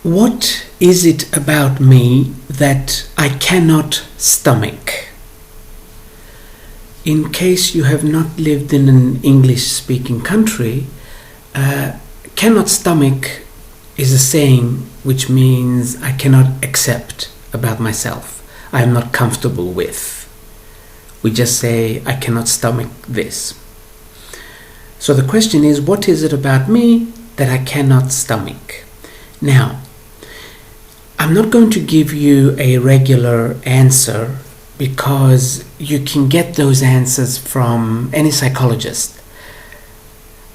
What is it about me that I cannot stomach? In case you have not lived in an English-speaking country, cannot stomach is a saying which means I cannot accept about myself. I am not comfortable with. We just say, I cannot stomach this. So the question is, what is it about me that I cannot stomach? Now, I'm not going to give you a regular answer because you can get those answers from any psychologist.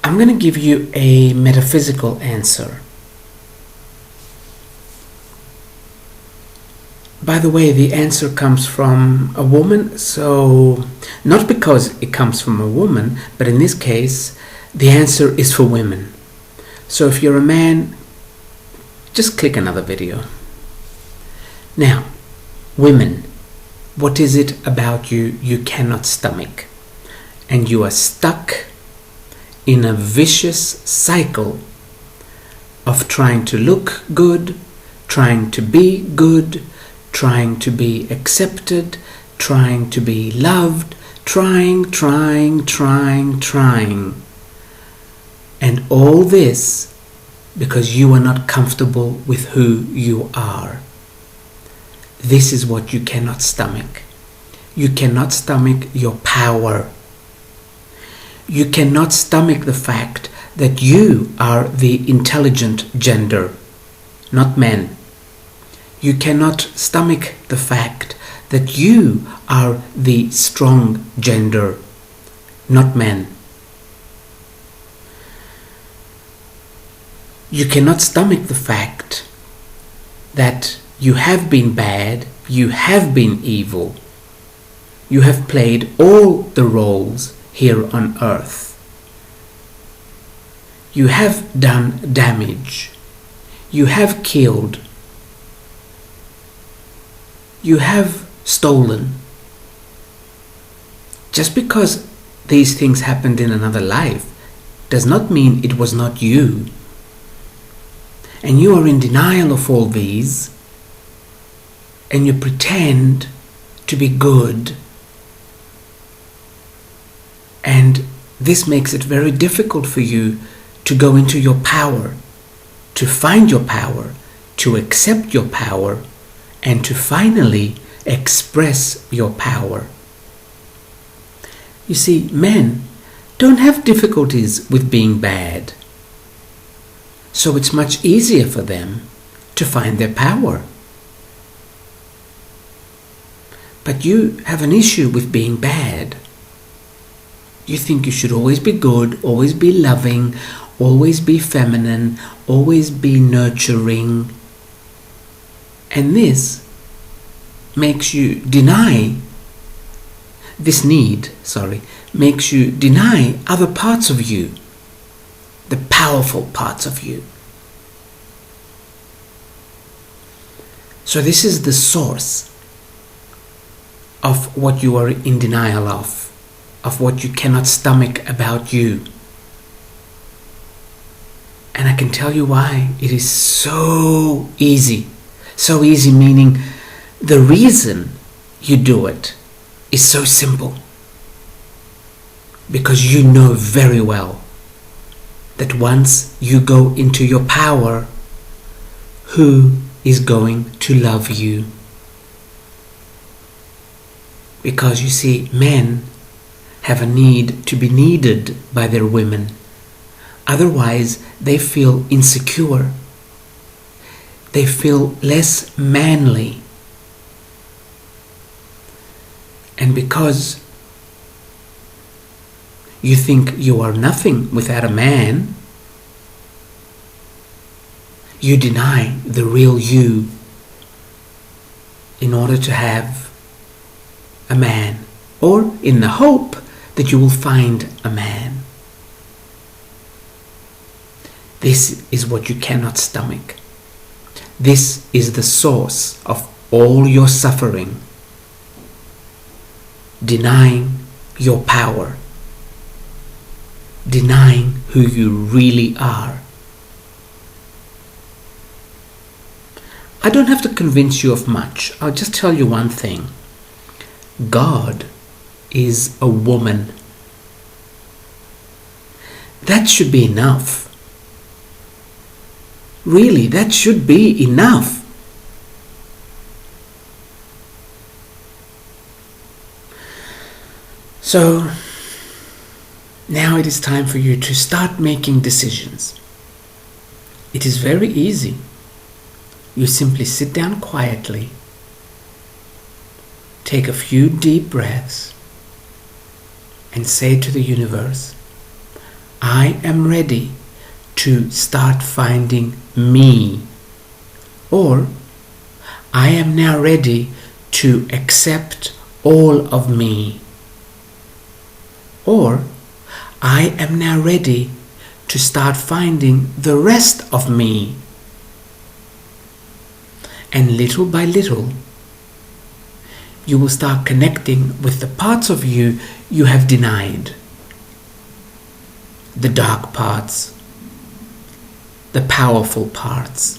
I'm going to give you a metaphysical answer. By the way, the answer comes from a woman, so not because it comes from a woman, but in this case, the answer is for women. So if you're a man, just click another video. Now, women, what is it about you cannot stomach? And you are stuck in a vicious cycle of trying to look good, trying to be good, trying to be accepted, trying to be loved, trying. And all this because you are not comfortable with who you are. This is what you cannot stomach. You cannot stomach your power. You cannot stomach the fact that you are the intelligent gender, not men. You cannot stomach the fact that you are the strong gender, not men. You cannot stomach the fact that you have been bad, you have been evil. You have played all the roles here on earth. You have done damage. You have killed. You have stolen. Just because these things happened in another life does not mean it was not you. And you are in denial of all these, and you pretend to be good. And this makes it very difficult for you to go into your power, to find your power, to accept your power, and to finally express your power. You see, men don't have difficulties with being bad. So it's much easier for them to find their power. But you have an issue with being bad. You think you should always be good, always be loving, always be feminine, always be nurturing. And this makes you deny makes you deny other parts of you, the powerful parts of you. So this is the source of what you are in denial of what you cannot stomach about you. And I can tell you why. It is so easy. So easy meaning the reason you do it is so simple. Because you know very well that once you go into your power, who is going to love you? Because you see, men have a need to be needed by their women. Otherwise, they feel insecure. They feel less manly. And because you think you are nothing without a man, you deny the real you in order to have a man, or in the hope that you will find a man. This is what you cannot stomach. This is the source of all your suffering. Denying your power. Denying who you really are. I don't have to convince you of much. I'll just tell you one thing. God is a woman. That should be enough. Really, that should be enough. So, now it is time for you to start making decisions. It is very easy. You simply sit down quietly, take a few deep breaths, and say to the universe, I am ready to start finding me. Or, I am now ready to accept all of me. Or, I am now ready to start finding the rest of me. And little by little, you will start connecting with the parts of you you have denied. The dark parts, the powerful parts.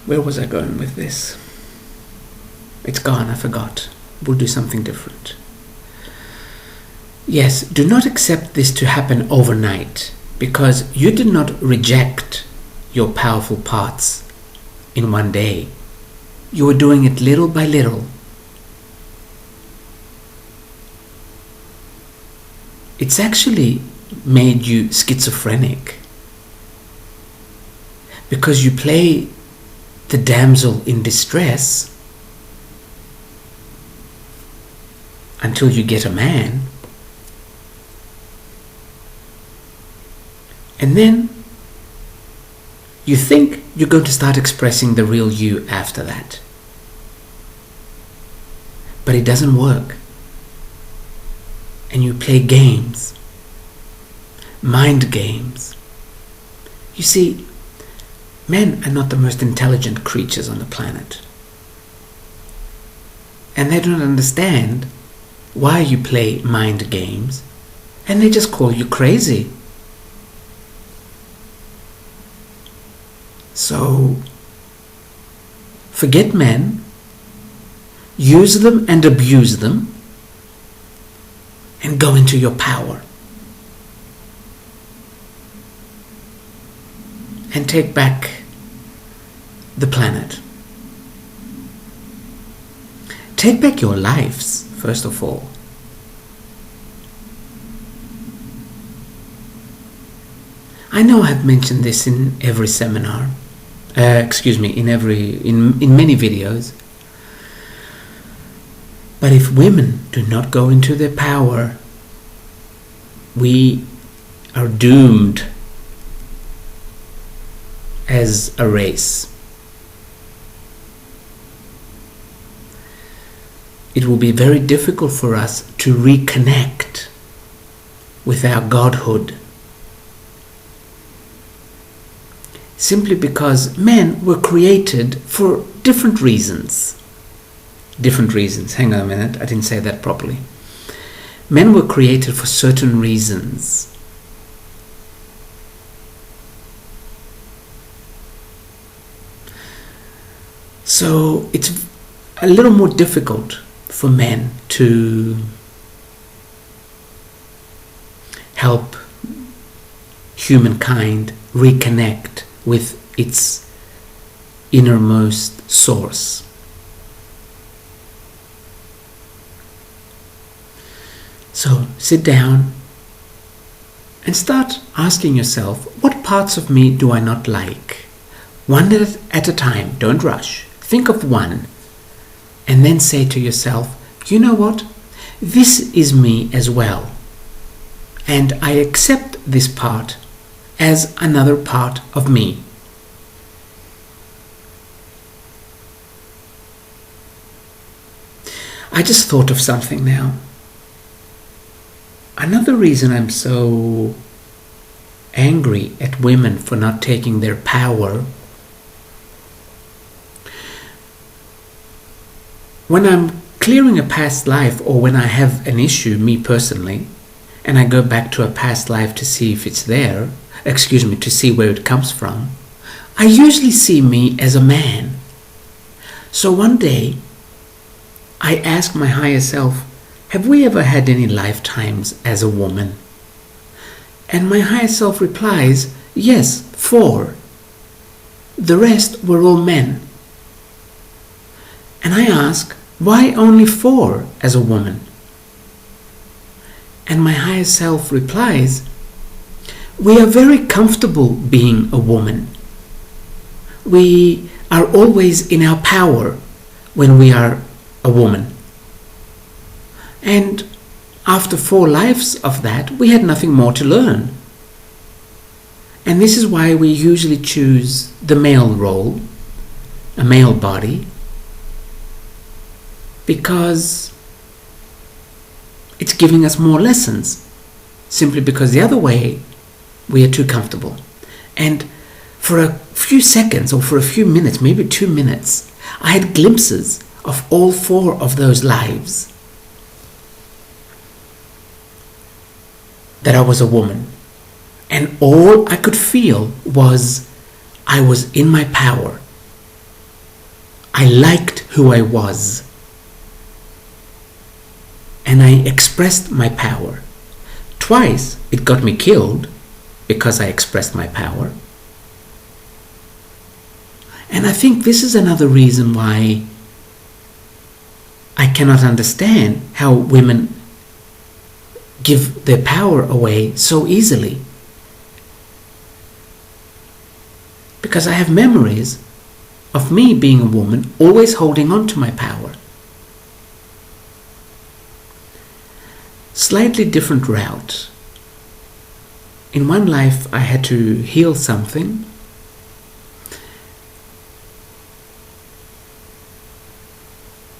Where was I going with this? It's gone, I forgot. We'll do something different. Yes, do not accept this to happen overnight, because you did not reject your powerful parts in one day. You were doing it little by little. It's actually made you schizophrenic, because you play the damsel in distress until you get a man, and then you think you're going to start expressing the real you after that. But it doesn't work. And you play games, mind games. You see, men are not the most intelligent creatures on the planet. And they don't understand why you play mind games, and they just call you crazy. So, forget men, use them and abuse them, and go into your power. And take back the planet. Take back your lives, first of all. I know I've mentioned this in every seminar. In many videos. But if women do not go into their power, we are doomed as a race. It will be very difficult for us to reconnect with our godhood. Simply because men were created for different reasons. Different reasons. Hang on a minute, I didn't say that properly. Men were created for certain reasons. So it's a little more difficult for men to help humankind reconnect with its innermost source. So sit down and start asking yourself, what parts of me do I not like? One at a time, don't rush. Think of one and then say to yourself, you know what? This is me as well. And I accept this part as another part of me. I just thought of something now. Another reason I'm so angry at women for not taking their power, when I'm clearing a past life or when I have an issue, me personally, and I go back to a past life to see if it's there, to see where it comes from, I usually see me as a man. So one day, I ask my higher self, have we ever had any lifetimes as a woman? And my higher self replies, yes, 4. The rest were all men. And I ask, why only 4 as a woman? And my higher self replies, we are very comfortable being a woman. We are always in our power when we are a woman. And after 4 lives of that, we had nothing more to learn. And this is why we usually choose the male role, a male body, because it's giving us more lessons, simply because the other way, we are too comfortable. And for a few seconds, or for a few minutes, maybe 2 minutes, I had glimpses of all 4 of those lives that I was a woman. And all I could feel was I was in my power. I liked who I was. And I expressed my power. Twice it got me killed because I expressed my power. And I think this is another reason why I cannot understand how women give their power away so easily. Because I have memories of me being a woman, always holding on to my power. Slightly different route. In one life, I had to heal something.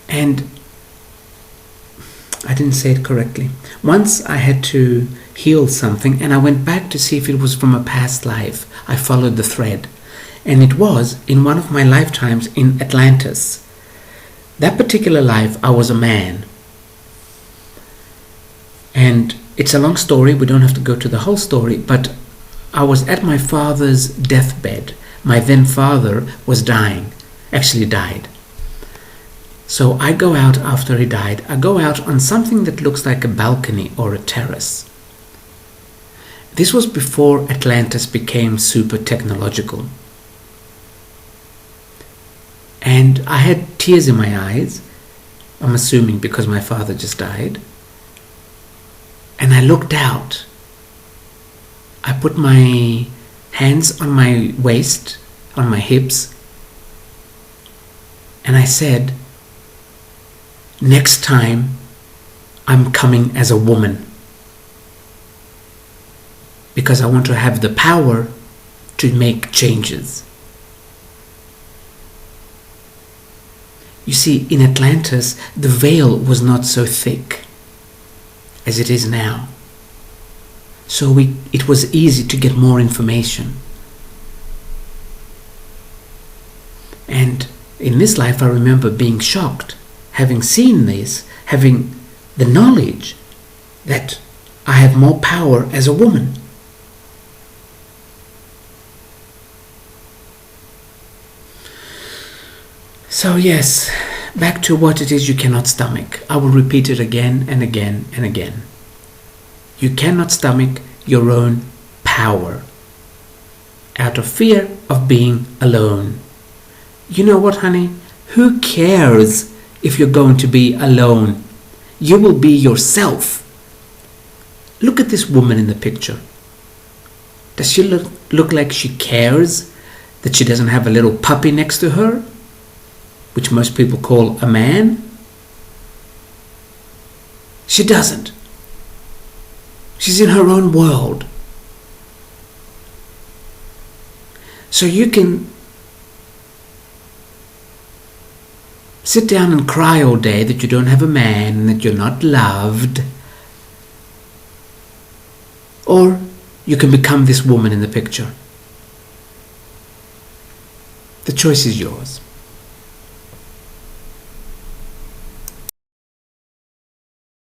And I didn't say it correctly. Once I had to heal something, and I went back to see if it was from a past life. I followed the thread. And it was in one of my lifetimes in Atlantis. That particular life, I was a man. And it's a long story, we don't have to go to the whole story, but I was at my father's deathbed. My then father was dying, actually died. So I go out after he died. I go out on something that looks like a balcony or a terrace. This was before Atlantis became super technological. And I had tears in my eyes, I'm assuming because my father just died. And I looked out. I put my hands on my waist, on my hips, and I said, next time I'm coming as a woman, because I want to have the power to make changes. You see, in Atlantis, the veil was not so thick as it is now. So it was easy to get more information. And in this life, I remember being shocked, having seen this, having the knowledge that I have more power as a woman. So yes, back to what it is you cannot stomach. I will repeat it again and again and again. You cannot stomach your own power out of fear of being alone. You know what, honey? Who cares if you're going to be alone? You will be yourself. Look at this woman in the picture. Does she look like she cares that she doesn't have a little puppy next to her, which most people call a man? She doesn't. She's in her own world. So you can sit down and cry all day that you don't have a man and that you're not loved. Or you can become this woman in the picture. The choice is yours.